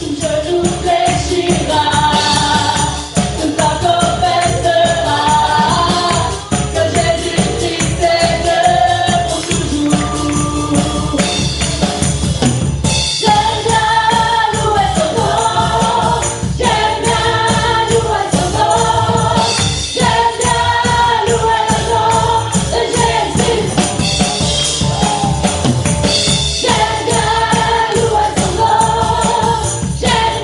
Une genou fléchira, une porte baissera, que Jésus-Christ est Dieu pour toujours. J'aime bien louer son nom, j'aime bien louer son nom, j'aime bien louer le nom de Jésus. J'aime bien louer son nom, j'aime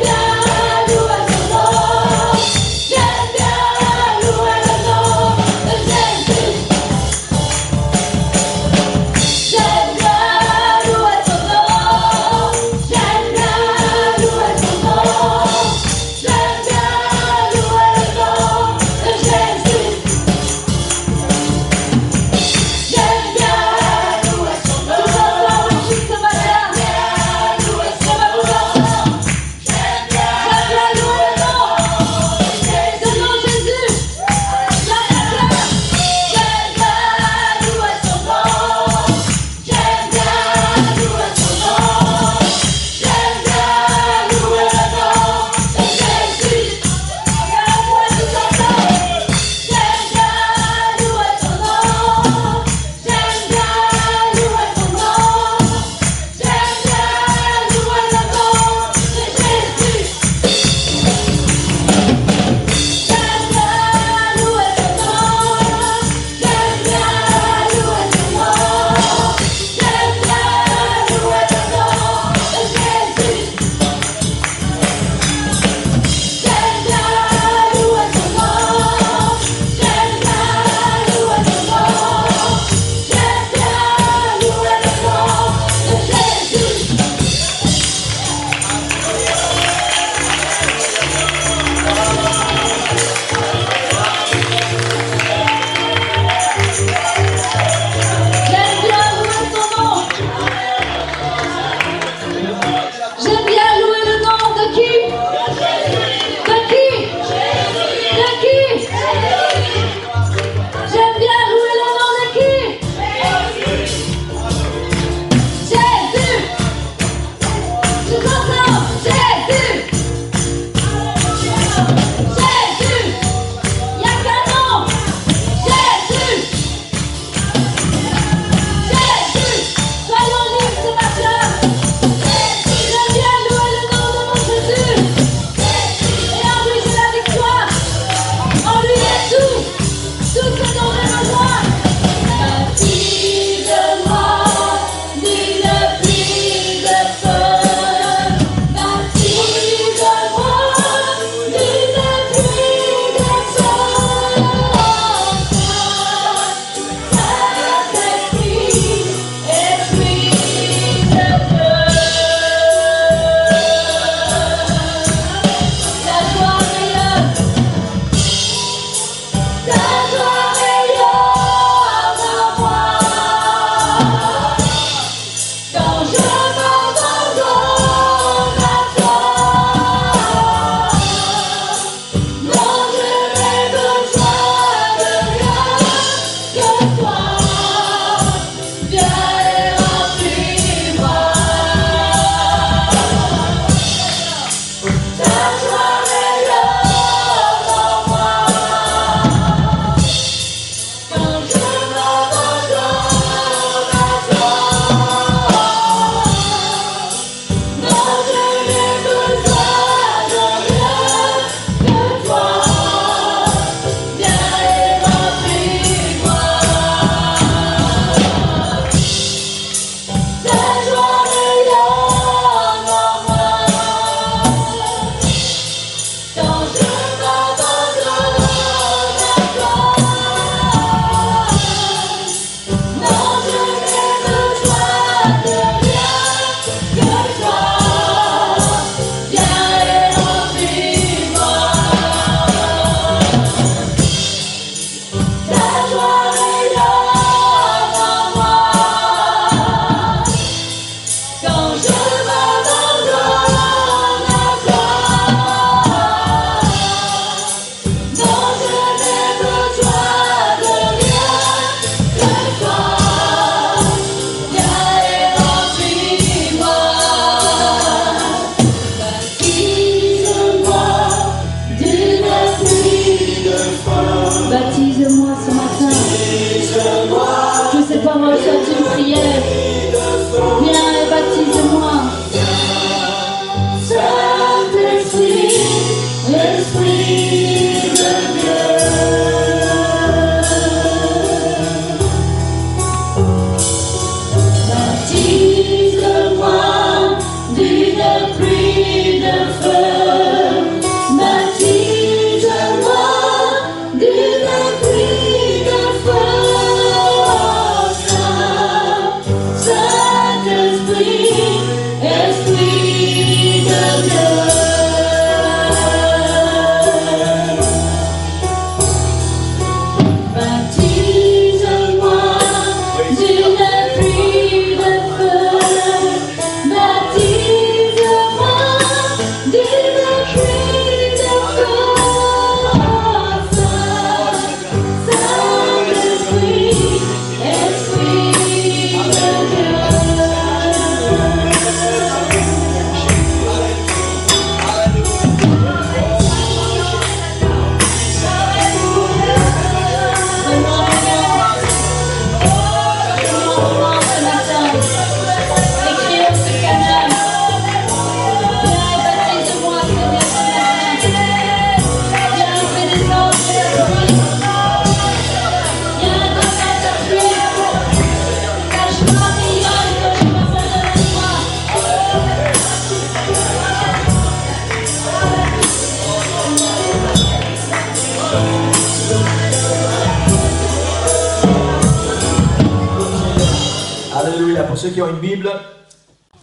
Alléluia. Pour ceux qui ont une Bible,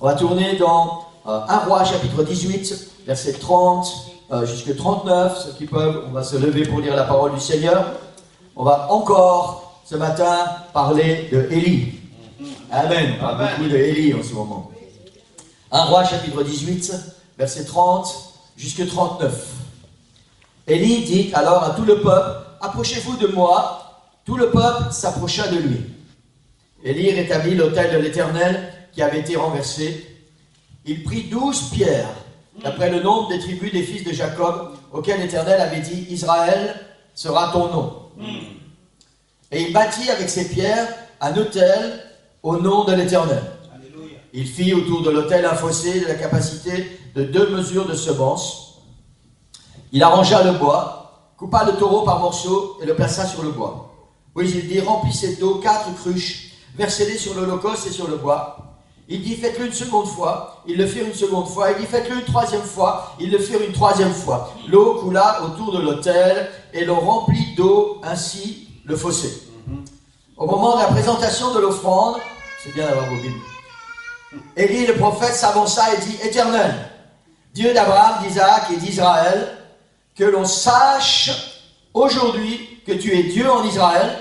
on va tourner dans 1 Roi chapitre 18, verset 30 jusqu'à 39. Ceux qui peuvent, on va se lever pour lire la parole du Seigneur. On va encore ce matin parler de Élie. Amen. On parle beaucoup de Élie en ce moment. 1 Roi chapitre 18, verset 30 jusqu'à 39. Élie dit alors à tout le peuple, approchez-vous de moi. Tout le peuple s'approcha de lui. Élie rétablit l'autel de l'Éternel qui avait été renversé. Il prit 12 pierres, d'après le nombre des tribus des fils de Jacob, auxquels l'Éternel avait dit, Israël sera ton nom. Et il bâtit avec ces pierres un autel au nom de l'Éternel. Il fit autour de l'autel un fossé de la capacité de 2 mesures de semence. Il arrangea le bois, coupa le taureau par morceaux et le plaça sur le bois. Puis il dit, remplissez d'eau 4 cruches, versez-les sur l'holocauste et sur le bois. Il dit, faites-le une seconde fois. Ils le firent une seconde fois. Il dit, faites-le une troisième fois. Ils le firent une troisième fois. L'eau coula autour de l'autel et l'on remplit d'eau ainsi le fossé. Au moment de la présentation de l'offrande, c'est bien d'avoir vos Bibles, Élie le prophète s'avança et dit, Éternel, Dieu d'Abraham, d'Isaac et d'Israël, que l'on sache aujourd'hui que tu es Dieu en Israël,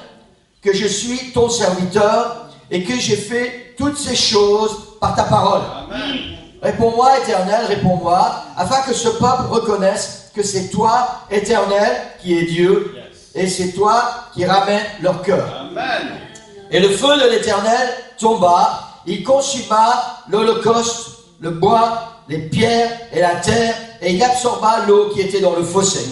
que je suis ton serviteur et que j'ai fait toutes ces choses par ta parole. Réponds-moi, Éternel, réponds-moi, afin que ce peuple reconnaisse que c'est toi, Éternel, qui es Dieu, et c'est toi qui ramènes leur cœur. Et le feu de l'Éternel tomba, il consuma l'holocauste, le bois, les pierres et la terre, et il absorba l'eau qui était dans le fossé.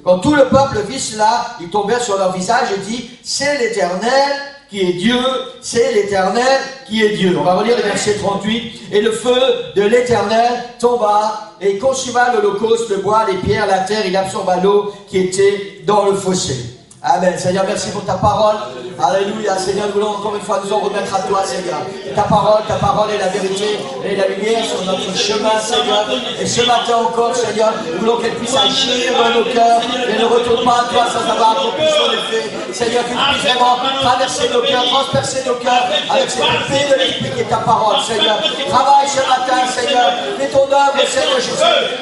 Quand tout le peuple vit cela, ils tombèrent sur leur visage et dit, c'est l'Éternel qui est Dieu, c'est l'Éternel qui est Dieu. On va relire le verset 38. Et le feu de l'Éternel tomba et il consuma l'holocauste, le bois, les pierres, la terre, il absorba l'eau qui était dans le fossé. Amen. Seigneur, merci pour ta parole. Alléluia. Seigneur, nous voulons encore une fois nous en remettre à toi, Seigneur. Ta parole est la vérité et la lumière sur notre chemin, Seigneur. Et ce matin encore, Seigneur, nous voulons qu'elle puisse agir dans nos cœurs et ne retourne pas à toi sans avoir accompli son effet. Seigneur, que tu puisses vraiment traverser nos cœurs, transpercer nos cœurs avec cette épée de l'esprit qui est ta parole, Seigneur. Travaille ce matin, Seigneur. Fais ton œuvre, Seigneur Jésus.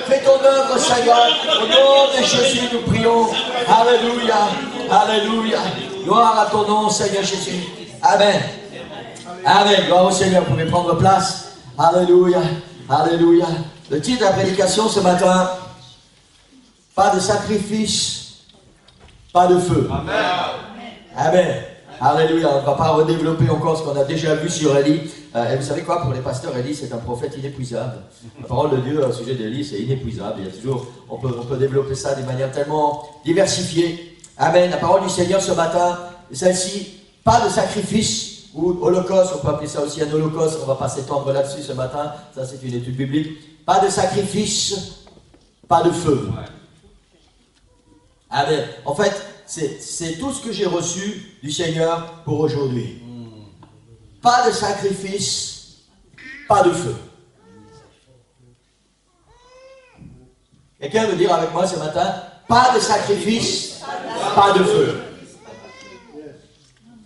Fais ton œuvre, Seigneur. Au nom de Jésus, nous prions. Alléluia. Alléluia. Gloire à ton nom, Seigneur Jésus. Amen. Amen. Gloire au Seigneur. Vous pouvez prendre place. Alléluia. Alléluia. Le titre de la prédication ce matin, pas de sacrifice, pas de feu. Amen. Amen. Alléluia. On ne va pas redévelopper encore ce qu'on a déjà vu sur Élie. Et vous savez quoi, pour les pasteurs, Élie, c'est un prophète inépuisable. La parole de Dieu au sujet d'Élie, c'est inépuisable. Il y a toujours, on peut développer ça d'une manière tellement diversifiée. Amen. La parole du Seigneur ce matin, celle-ci, pas de sacrifice ou holocauste, on peut appeler ça aussi un holocauste, on ne va pas s'étendre là-dessus ce matin, ça c'est une étude biblique. Pas de sacrifice, pas de feu. Amen. En fait, c'est tout ce que j'ai reçu du Seigneur pour aujourd'hui. Pas de sacrifice, pas de feu. Quelqu'un veut dire avec moi ce matin, pas de sacrifice, pas de feu.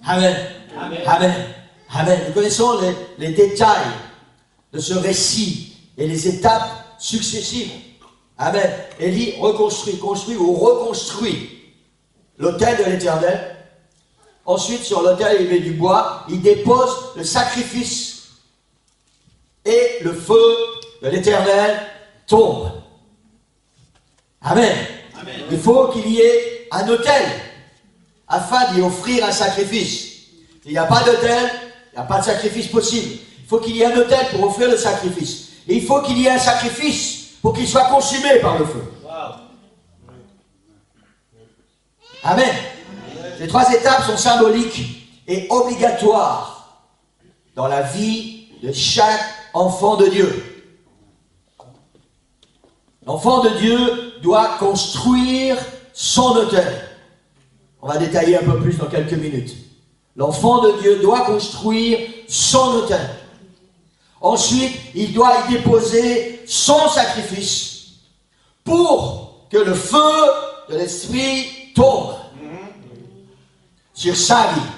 Amen. Amen. Amen. Nous connaissons les détails de ce récit et les étapes successives. Amen. Élie reconstruit, construit ou reconstruit l'autel de l'Éternel. Ensuite, sur l'autel, il met du bois, il dépose le sacrifice et le feu de l'Éternel tombe. Amen. Amen. Il faut qu'il y ait un autel afin d'y offrir un sacrifice. S'il n'y a pas d'autel, il n'y a pas de sacrifice possible. Il faut qu'il y ait un autel pour offrir le sacrifice. Et il faut qu'il y ait un sacrifice pour qu'il soit consumé par le feu. Wow. Amen. Ces trois étapes sont symboliques et obligatoires dans la vie de chaque enfant de Dieu. L'enfant de Dieu doit construire son autel. On va détailler un peu plus dans quelques minutes. L'enfant de Dieu doit construire son autel. Ensuite, il doit y déposer son sacrifice pour que le feu de l'Esprit tombe sur sa vie.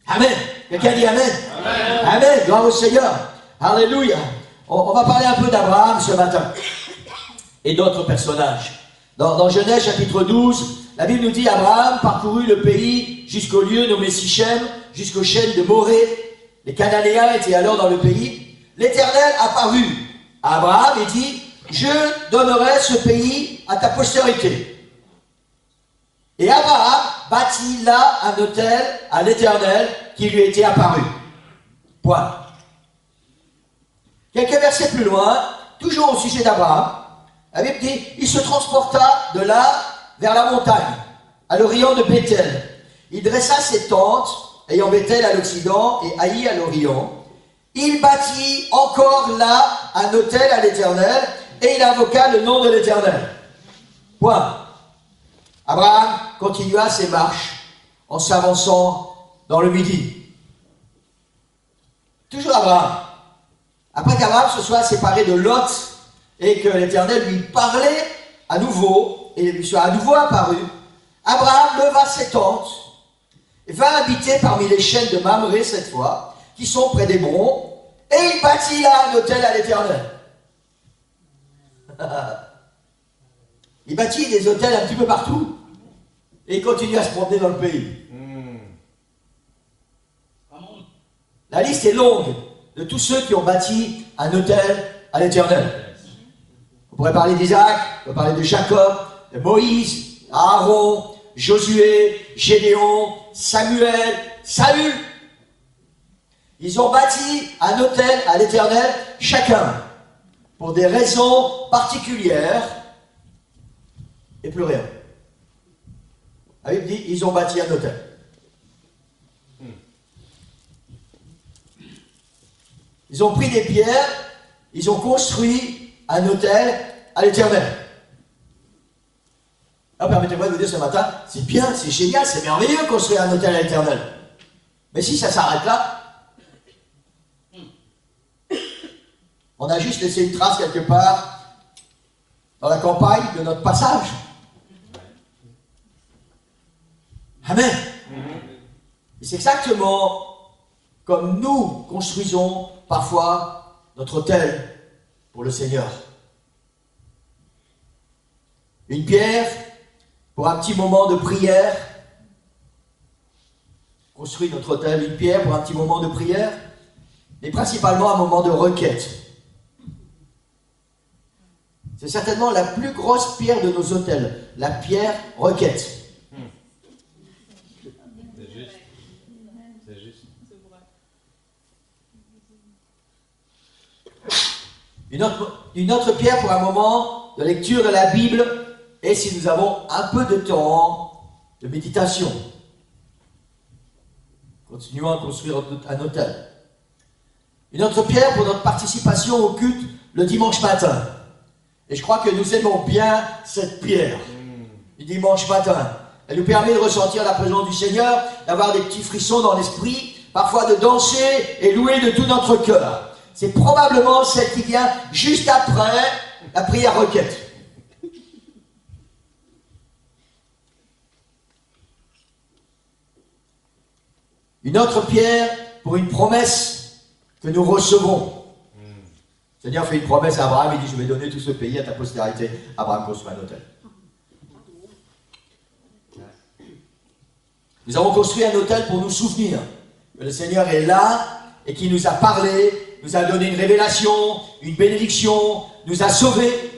Amen. Quelqu'un dit Amen. Amen. Amen. Gloire au Seigneur. Alléluia. On va parler un peu d'Abraham ce matin et d'autres personnages. Dans Genèse chapitre 12, la Bible nous dit Abraham parcourut le pays jusqu'au lieu nommé Sichem, jusqu'aux chênes de Morée. Les Cananéens étaient alors dans le pays. L'Éternel apparut à Abraham et dit, je donnerai ce pays à ta postérité. Et Abraham bâtit là un autel à l'Éternel qui lui était apparu. Point. Quelques versets plus loin, toujours au sujet d'Abraham, la Bible dit, il se transporta de là vers la montagne, à l'orient de Bethel. Il dressa ses tentes, ayant Bethel à l'occident et Haï à l'orient. Il bâtit encore là un autel à l'Éternel, et il invoqua le nom de l'Éternel. Point. Abraham continua ses marches en s'avançant dans le midi. Toujours Abraham. Après qu'Abraham se soit séparé de Lot et que l'Éternel lui parlait à nouveau et lui soit à nouveau apparu, Abraham leva ses tentes et vint habiter parmi les chênes de Mamré cette fois, qui sont près d'Hébron, et il bâtit là un autel à l'Éternel. Il bâtit des hôtels un petit peu partout et il continue à se promener dans le pays. La liste est longue de tous ceux qui ont bâti un autel à l'Éternel. On pourrait parler d'Isaac, on pourrait parler de Jacob, de Moïse, Aaron, Josué, Gédéon, Samuel, Saül. Ils ont bâti un autel à l'Éternel chacun pour des raisons particulières et plus rien. La Bible dit, ils ont bâti un autel. Ils ont pris des pierres, ils ont construit un autel à l'Éternel. Alors permettez-moi de vous dire ce matin, c'est bien, c'est génial, c'est merveilleux de construire un autel à l'Éternel. Mais si ça s'arrête là, on a juste laissé une trace quelque part dans la campagne de notre passage. Amen. Et c'est exactement comme nous construisons parfois notre autel pour le Seigneur. Une pierre pour un petit moment de prière. Construit notre autel, une pierre pour un petit moment de prière, et principalement un moment de requête. C'est certainement la plus grosse pierre de nos autels, la pierre requête. C'est juste. C'est juste. Une autre pierre pour un moment de lecture de la Bible, et si nous avons un peu de temps de méditation. Continuons à construire un autel. Une autre pierre pour notre participation au culte le dimanche matin. Et je crois que nous aimons bien cette pierre du dimanche matin. Elle nous permet de ressentir la présence du Seigneur, d'avoir des petits frissons dans l'esprit, parfois de danser et louer de tout notre cœur. c'est probablement celle qui vient juste après la prière requête. Une autre pierre pour une promesse que nous recevons. Le Seigneur fait une promesse à Abraham, il dit, je vais donner tout ce pays à ta postérité. Abraham construit un hôtel. Nous avons construit un hôtel pour nous souvenir que le Seigneur est là et qu'il nous a parlé, nous a donné une révélation, une bénédiction, nous a sauvés.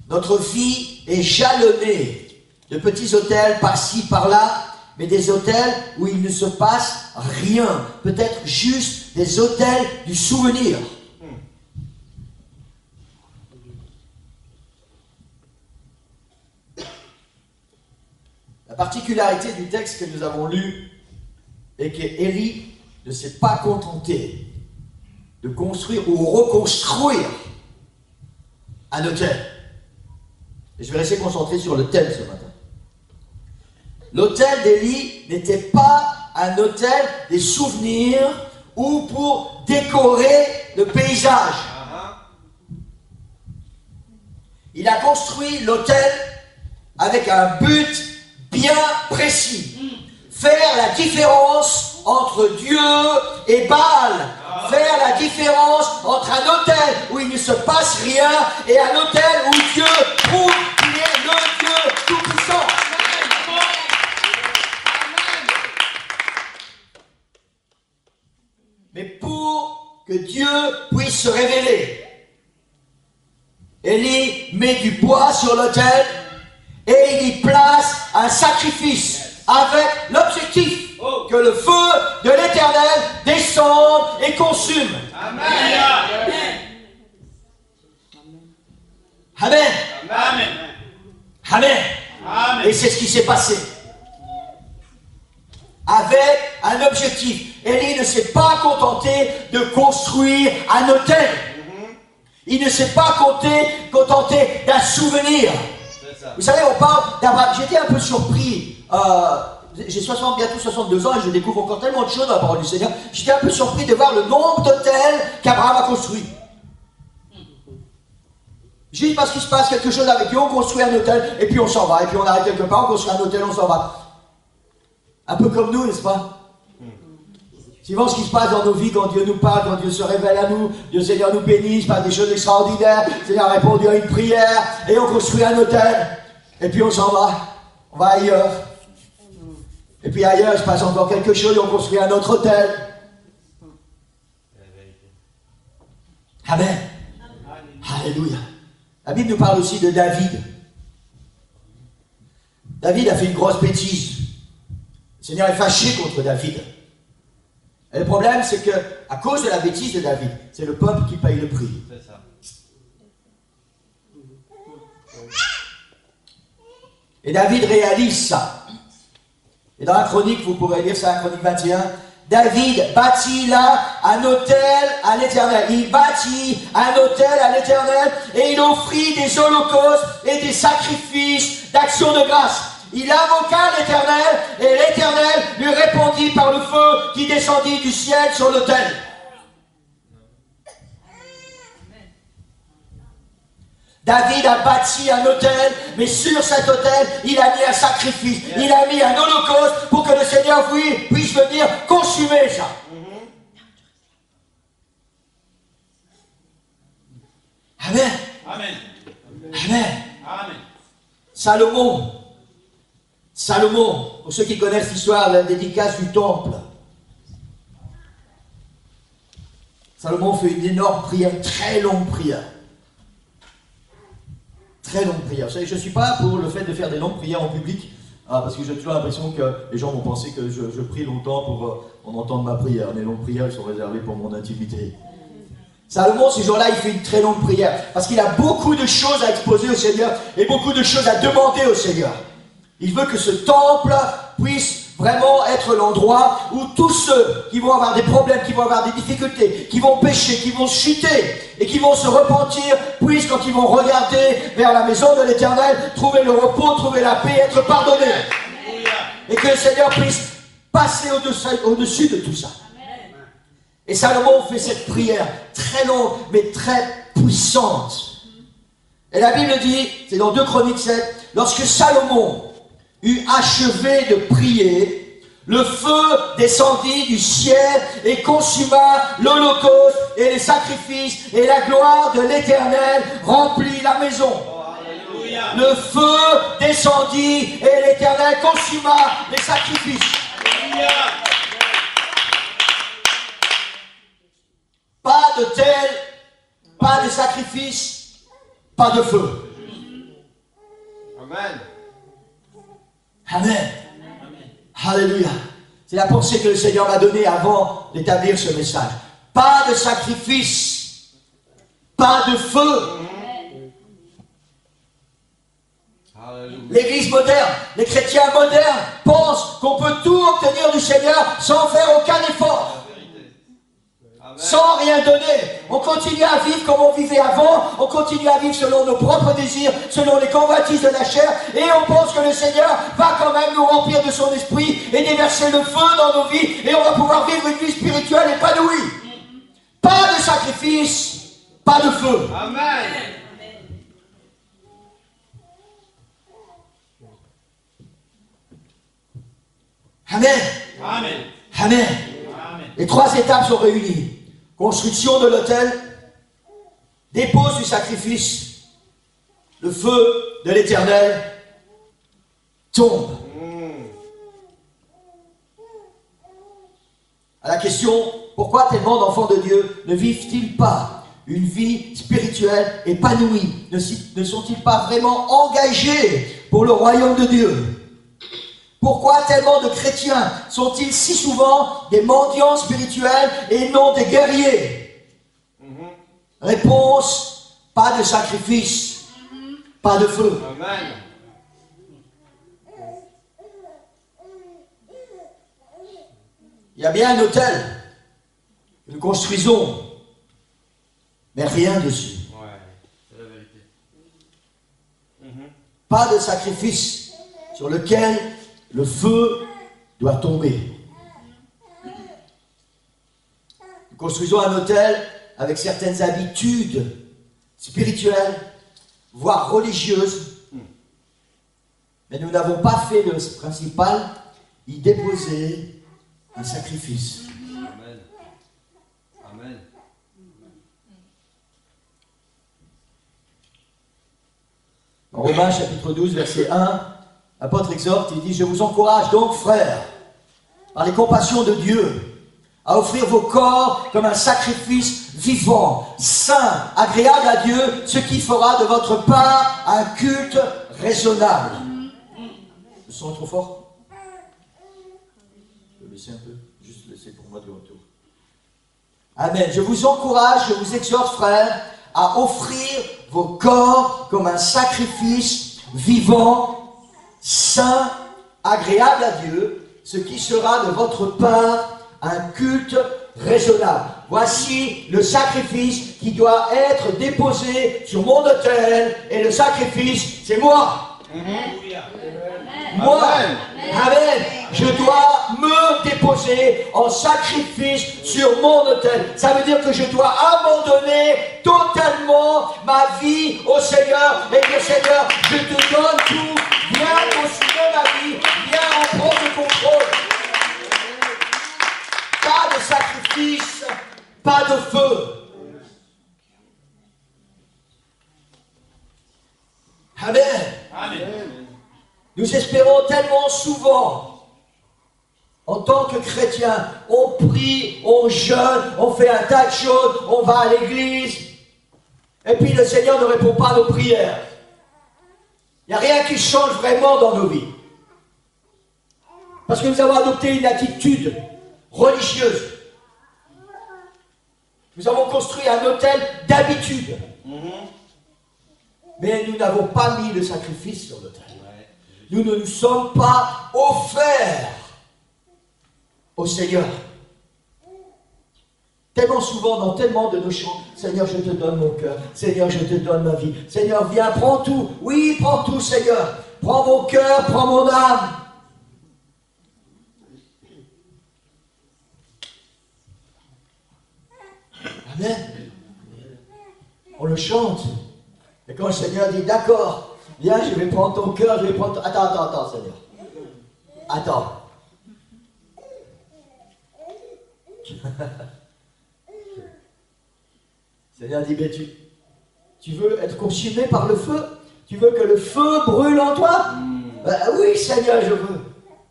Notre vie est jalonnée de petits hôtels par-ci, par-là, mais des hôtels où il ne se passe rien. Peut-être juste des hôtels du souvenir. La particularité du texte que nous avons lu est qu'Élie ne s'est pas contenté de construire ou reconstruire un hôtel. Et je vais rester concentré sur le thème ce matin. L'hôtel d'Élie n'était pas un hôtel des souvenirs ou pour décorer le paysage. Il a construit l'hôtel avec un but bien précis. Faire la différence entre Dieu et Baal. Faire la différence entre un hôtel où il ne se passe rien et un hôtel où Dieu prouve qu'il est le Dieu tout-puissant. Mais pour que Dieu puisse se révéler, Élie met du bois sur l'autel et il y place un sacrifice avec l'objectif que le feu de l'Éternel descende et consume. Amen. Amen. Amen. Amen. Amen. Et c'est ce qui s'est passé. Avec un objectif. Élie ne s'est pas contenté de construire un hôtel. Il ne s'est pas contenté d'un souvenir. Vous savez, on parle d'Abraham. J'étais un peu surpris. J'ai bientôt 62 ans et je découvre encore tellement de choses dans la parole du Seigneur. J'étais un peu surpris de voir le nombre d'hôtels qu'Abraham a construits. Juste parce qu'il se passe quelque chose avec eux, on construit un hôtel et puis on s'en va. Et puis on arrive quelque part, on construit un hôtel, on s'en va. Un peu comme nous, n'est-ce pas? Suivant ce qui se passe dans nos vies, quand Dieu nous parle, quand Dieu se révèle à nous, Dieu Seigneur nous bénit, il se passe des choses extraordinaires, le Seigneur a répondu à une prière, et on construit un hôtel, et puis on s'en va, on va ailleurs. Et puis ailleurs, il se passe encore quelque chose, et on construit un autre hôtel. Amen. Alléluia. La Bible nous parle aussi de David. David a fait une grosse bêtise. Le Seigneur est fâché contre David. Et le problème, c'est que, à cause de la bêtise de David, c'est le peuple qui paye le prix. C'est ça. Et David réalise ça. Et dans la chronique, vous pourrez lire ça, la chronique 21, David bâtit là un autel à l'Éternel. Il bâtit un autel à l'Éternel et il offrit des holocaustes et des sacrifices d'action de grâce. Il invoqua l'Éternel et l'Éternel lui répondit par le feu qui descendit du ciel sur l'autel. David a bâti un autel, mais sur cet autel, il a mis un sacrifice, il a mis un holocauste pour que le Seigneur puisse venir consumer ça. Amen. Amen. Amen. Amen. Salomon, pour ceux qui connaissent l'histoire de la dédicace du temple. Salomon fait une énorme prière, très longue prière. Très longue prière. Vous savez, je ne suis pas pour le fait de faire des longues prières en public, parce que j'ai toujours l'impression que les gens vont penser que je prie longtemps pour qu'on entende ma prière. Les longues prières, elles sont réservées pour mon intimité. Salomon, ce jour-là, il fait une très longue prière, parce qu'il a beaucoup de choses à exposer au Seigneur, et beaucoup de choses à demander au Seigneur. Il veut que ce temple puisse vraiment être l'endroit où tous ceux qui vont avoir des problèmes, qui vont avoir des difficultés, qui vont pécher, qui vont chuter et qui vont se repentir, puissent, quand ils vont regarder vers la maison de l'Éternel, trouver le repos, trouver la paix, être pardonnés. Et que le Seigneur puisse passer au-dessus de tout ça. Et Salomon fait cette prière très longue, mais très puissante. Et la Bible dit, c'est dans 2 Chroniques 7, lorsque Salomon eut achevé de prier, le feu descendit du ciel et consuma l'holocauste et les sacrifices, et la gloire de l'Éternel remplit la maison. Alléluia. Le feu descendit et l'Éternel consuma les sacrifices. Alléluia. Pas de tel, pas de sacrifice, pas de feu. Amen. Amen. Alléluia. C'est la pensée que le Seigneur m'a donnée avant d'établir ce message. Pas de sacrifice, pas de feu. Alléluia. L'église moderne, les chrétiens modernes pensent qu'on peut tout obtenir du Seigneur sans faire aucun effort. Amen. Sans rien donner. On continue à vivre comme on vivait avant, on continue à vivre selon nos propres désirs, selon les convoitises de la chair, et on pense que le Seigneur va quand même nous remplir de son esprit et déverser le feu dans nos vies, et on va pouvoir vivre une vie spirituelle épanouie. Pas de sacrifice, pas de feu. Amen. Amen. Amen. Amen. Amen. Les 3 étapes sont réunies. Construction de l'autel, dépose du sacrifice, le feu de l'Éternel tombe. À la question, pourquoi tellement d'enfants de Dieu ne vivent-ils pas une vie spirituelle épanouie? Ne sont-ils pas vraiment engagés pour le royaume de Dieu? Pourquoi tellement de chrétiens sont-ils si souvent des mendiants spirituels et non des guerriers? Réponse, pas de sacrifice, pas de feu. Amen. Il y a bien un hôtel que nous construisons, mais rien dessus. Ouais, c'est la vérité. Pas de sacrifice sur lequel le feu doit tomber. Nous construisons un hôtel avec certaines habitudes spirituelles, voire religieuses, mais nous n'avons pas fait le principal, y déposer un sacrifice. Amen. Amen. En Romains chapitre 12, verset 1, l'apôtre exhorte, il dit « Je vous encourage donc, frères, par les compassions de Dieu, à offrir vos corps comme un sacrifice vivant, saint, agréable à Dieu, ce qui fera de votre part un culte raisonnable. » Le son est trop fort? Je vais laisser un peu, juste laisser pour moi du retour. Amen. Je vous encourage, je vous exhorte, frères, à offrir vos corps comme un sacrifice vivant, saint, agréable à Dieu, ce qui sera de votre part un culte raisonnable. Voici le sacrifice qui doit être déposé sur mon autel, et le sacrifice, c'est moi. Alléluia. Moi, Amen. Amen, je dois me déposer en sacrifice sur mon autel. Ça veut dire que je dois abandonner totalement ma vie au Seigneur et dire Seigneur, je te donne tout, viens consumer ma vie, viens en prendre le contrôle. Pas de sacrifice, pas de feu. Amen. Amen. Nous espérons tellement souvent, en tant que chrétiens, on prie, on jeûne, on fait un tas de choses, on va à l'église, et puis le Seigneur ne répond pas à nos prières. Il n'y a rien qui change vraiment dans nos vies. Parce que nous avons adopté une attitude religieuse. Nous avons construit un hôtel d'habitude. Mais nous n'avons pas mis le sacrifice sur l'autel. Nous ne nous sommes pas offerts au Seigneur. Tellement souvent, dans tellement de nos chants, Seigneur, je te donne mon cœur. Seigneur, je te donne ma vie. Seigneur, viens, prends tout. Oui, prends tout, Seigneur. Prends mon cœur, prends mon âme. Amen. On le chante. Et quand le Seigneur dit, d'accord, viens, je vais prendre ton cœur, je vais prendre ton... Attends, Seigneur. Attends. Seigneur dit, mais tu veux être consumé par le feu? Tu veux que le feu brûle en toi? Oui, Seigneur, je veux.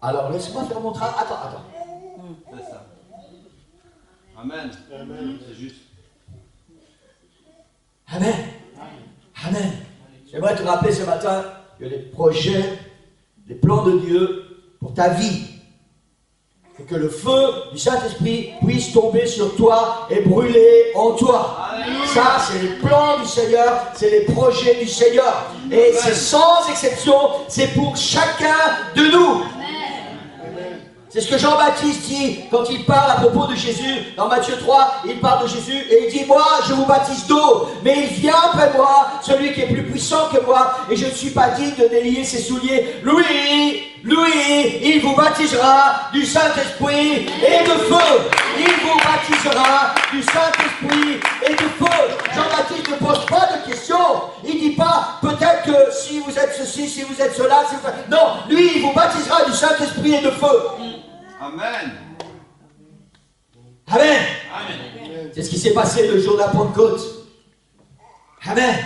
Alors laisse-moi faire mon travail. Attends. C'est ça. Amen. Amen. C'est juste. Amen. Amen. J'aimerais te rappeler ce matin que les projets, les plans de Dieu pour ta vie, c'est que le feu du Saint-Esprit puisse tomber sur toi et brûler en toi. Alléluia. Ça, c'est les plans du Seigneur, c'est les projets du Seigneur. Et c'est sans exception, c'est pour chacun de nous. C'est ce que Jean-Baptiste dit quand il parle à propos de Jésus. Dans Matthieu 3, il parle de Jésus et il dit, moi, je vous baptise d'eau, mais il vient après moi, celui qui est plus puissant que moi, et je ne suis pas digne de délier ses souliers. Lui, il vous baptisera du Saint-Esprit et de feu. Il vous baptisera du Saint-Esprit et de feu. Jean-Baptiste ne pose pas de questions. Il ne dit pas, peut-être que si vous êtes ceci, si vous êtes cela, si vous... Non, lui, il vous baptisera du Saint-Esprit et de feu. Amen. Amen. Amen. C'est ce qui s'est passé le jour de la Pentecôte. Amen.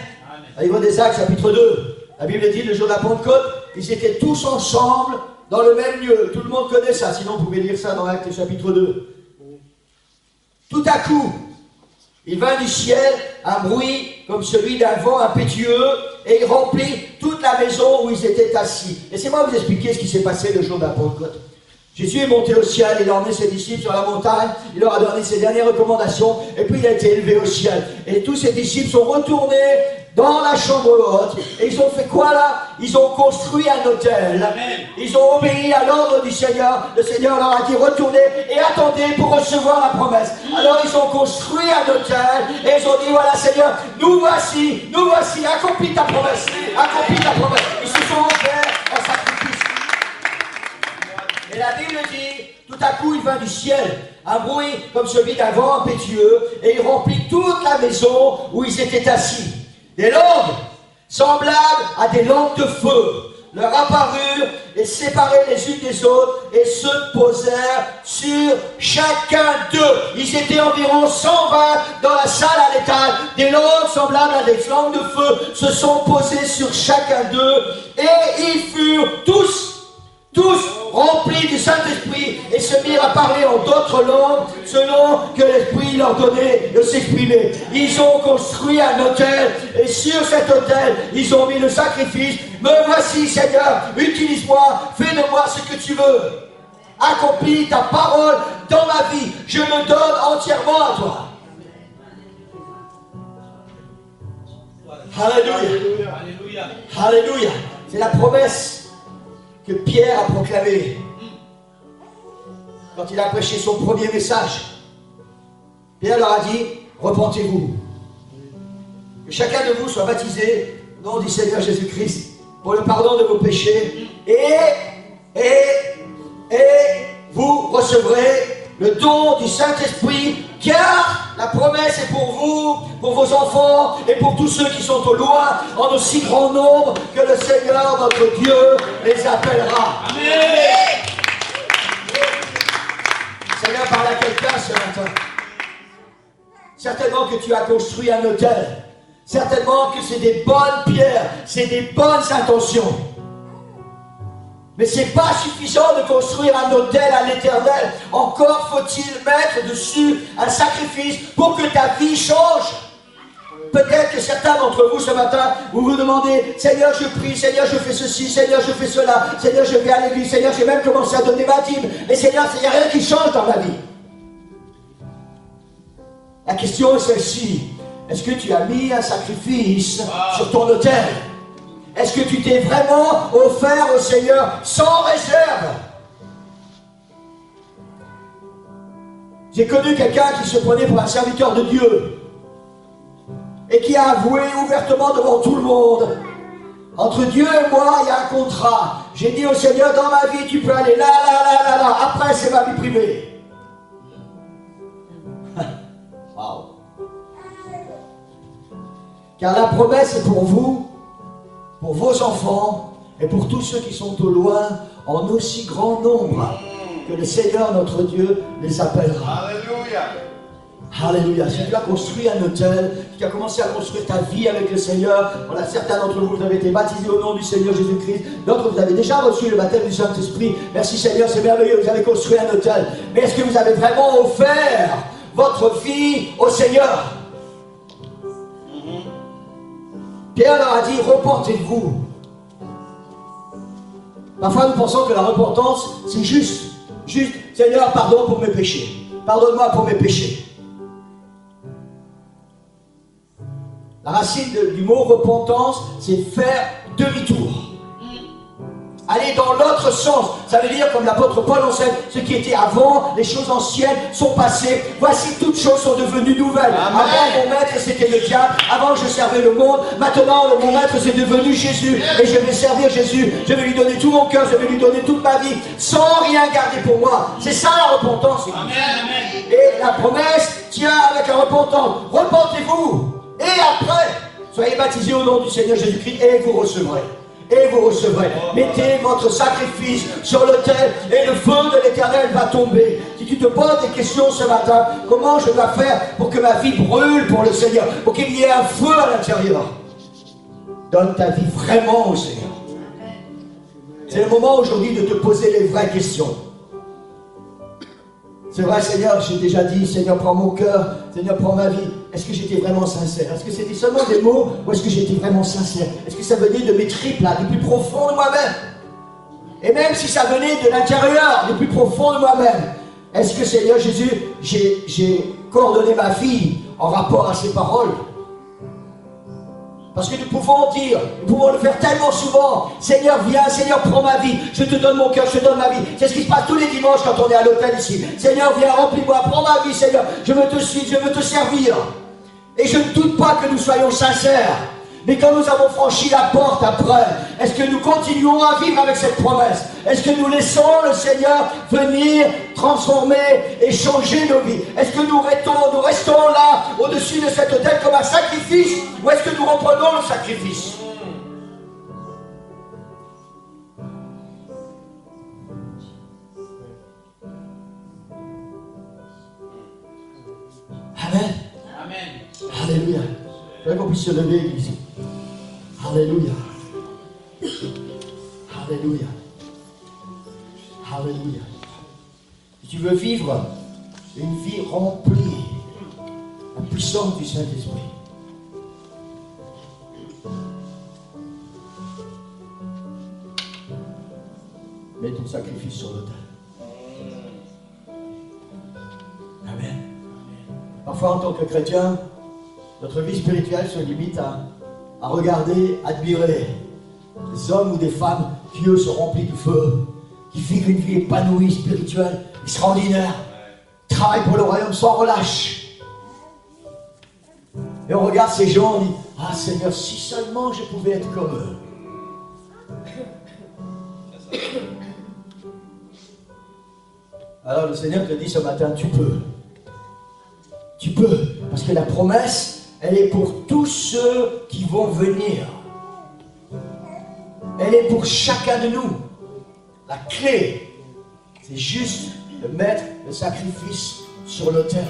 Au niveau des Actes, chapitre 2, la Bible dit, le jour de la Pentecôte, ils étaient tous ensemble dans le même lieu. Tout le monde connaît ça, sinon vous pouvez lire ça dans Actes chapitre 2. Tout à coup, il vint du ciel un bruit comme celui d'un vent impétueux et il remplit toute la maison où ils étaient assis. Laissez-moi vous expliquer ce qui s'est passé le jour de la Pentecôte. Jésus est monté au ciel, il a emmené ses disciples sur la montagne, il leur a donné ses dernières recommandations, et puis il a été élevé au ciel. Et tous ses disciples sont retournés dans la chambre haute, et ils ont fait quoi là? Ils ont construit un autel. Ils ont obéi à l'ordre du Seigneur. Le Seigneur leur a dit, retournez et attendez pour recevoir la promesse. Alors ils ont construit un autel, et ils ont dit, voilà Seigneur, nous voici, accomplis ta promesse, accomplis ta promesse. Ils se sont offerts en sacrifice. Et la Bible dit, tout à coup il vint du ciel un bruit comme celui d'un vent impétueux et il remplit toute la maison où ils étaient assis. Des langues semblables à des langues de feu leur apparurent et séparées les unes des autres et se posèrent sur chacun d'eux. Ils étaient environ 120 dans la salle à l'étage. Des langues semblables à des langues de feu se sont posées sur chacun d'eux et ils furent tous remplis du Saint-Esprit et se mirent à parler en d'autres langues selon que l'Esprit leur donnait de s'exprimer. Ils ont construit un autel et sur cet autel, ils ont mis le sacrifice. Me voici Seigneur, utilise-moi, fais de moi ce que tu veux. Accomplis ta parole dans ma vie. Je me donne entièrement à toi. Alléluia. Alléluia. Alléluia. C'est la promesse que Pierre a proclamé quand il a prêché son premier message. Pierre leur a dit, repentez-vous. Que chacun de vous soit baptisé au nom du Seigneur Jésus-Christ pour le pardon de vos péchés et vous recevrez le don du Saint-Esprit, car la promesse est pour vous, pour vos enfants et pour tous ceux qui sont au loin, en aussi grand nombre que le Seigneur, notre Dieu, les appellera. Amen. Le Seigneur parle à quelqu'un ce matin. Certainement que tu as construit un autel. Certainement que c'est des bonnes pierres, c'est des bonnes intentions. Mais ce n'est pas suffisant de construire un autel à l'Éternel. Encore faut-il mettre dessus un sacrifice pour que ta vie change. Peut-être que certains d'entre vous ce matin, vous vous demandez, Seigneur je prie, Seigneur je fais ceci, Seigneur je fais cela, Seigneur je vais à l'église, Seigneur j'ai même commencé à donner ma dîme, mais Seigneur il n'y a rien qui change dans ma vie. La question est celle-ci, est-ce que tu as mis un sacrifice sur ton autel? Est-ce que tu t'es vraiment offert au Seigneur sans réserve? J'ai connu quelqu'un qui se prenait pour un serviteur de Dieu et qui a avoué ouvertement devant tout le monde, entre Dieu et moi, il y a un contrat. J'ai dit au Seigneur, dans ma vie, tu peux aller là. Après, c'est ma vie privée. Waouh. Car la promesse est pour vous, pour vos enfants et pour tous ceux qui sont au loin, en aussi grand nombre que le Seigneur notre Dieu les appellera. Alléluia. Alléluia. Si tu as construit un hôtel, si tu as commencé à construire ta vie avec le Seigneur, voilà, certains d'entre vous, vous avez été baptisés au nom du Seigneur Jésus-Christ, d'autres, vous avez déjà reçu le baptême du Saint-Esprit. Merci Seigneur, c'est merveilleux, vous avez construit un hôtel. Mais est-ce que vous avez vraiment offert votre vie au Seigneur? Pierre leur a dit, repentez-vous. Parfois, nous pensons que la repentance, c'est juste, Seigneur, pardon pour mes péchés. Pardonne-moi pour mes péchés. La racine du mot repentance, c'est faire demi-tour. Aller dans l'autre sens. Ça veut dire, comme l'apôtre Paul enseigne, ce qui était avant, les choses anciennes sont passées. Voici, toutes choses sont devenues nouvelles. Amen. Avant, mon maître, c'était le diable. Avant, je servais le monde. Maintenant, mon maître, c'est devenu Jésus. Et je vais servir Jésus. Je vais lui donner tout mon cœur. Je vais lui donner toute ma vie. Sans rien garder pour moi. C'est ça la repentance. Amen. Et la promesse tient avec la repentance. Repentez-vous. Et après, soyez baptisés au nom du Seigneur Jésus-Christ et vous recevrez. Et vous recevrez. Mettez votre sacrifice sur l'autel et le feu de l'Éternel va tomber. Si tu te poses des questions ce matin, comment je dois faire pour que ma vie brûle pour le Seigneur, pour qu'il y ait un feu à l'intérieur, donne ta vie vraiment au Seigneur. C'est le moment aujourd'hui de te poser les vraies questions. C'est vrai, Seigneur, j'ai déjà dit, Seigneur, prends mon cœur, Seigneur, prends ma vie. Est-ce que j'étais vraiment sincère? Est-ce que c'était seulement des mots ou est-ce que j'étais vraiment sincère? Est-ce que ça venait de mes tripes, là, du plus profond de moi-même? Et même si ça venait de l'intérieur, du plus profond de moi-même, est-ce que, Seigneur Jésus, j'ai coordonné ma vie en rapport à ces paroles? Parce que nous pouvons dire, nous pouvons le faire tellement souvent. Seigneur, viens, Seigneur, prends ma vie. Je te donne mon cœur, je te donne ma vie. C'est ce qui se passe tous les dimanches quand on est à l'hôtel ici. Seigneur, viens, remplis-moi, prends ma vie, Seigneur. Je veux te suivre, je veux te servir. Et je ne doute pas que nous soyons sincères. Mais quand nous avons franchi la porte après, est-ce que nous continuons à vivre avec cette promesse? Est-ce que nous laissons le Seigneur venir transformer et changer nos vies? Est-ce que nous restons là, au-dessus de cet autel comme un sacrifice? Ou est-ce que nous reprenons le sacrifice? Amen. Amen. Alléluia. Je voudrais qu'on puisse se lever, Église. Alléluia. Alléluia. Alléluia. Si tu veux vivre une vie remplie la puissance du Saint-Esprit, mets ton sacrifice sur l'autel. Amen. Parfois, en tant que chrétien, notre vie spirituelle se limite à regarder, admirer des hommes ou des femmes qui, eux, sont remplis de feu, qui vivent une vie épanouie, spirituelle, extraordinaire, travaillent pour le royaume sans relâche. Et on regarde ces gens, on dit, ah Seigneur, si seulement je pouvais être comme eux. Alors le Seigneur te dit ce matin, tu peux. Tu peux, parce que la promesse, elle est pour tous ceux qui vont venir. Elle est pour chacun de nous. La clé, c'est juste de mettre le sacrifice sur l'autel.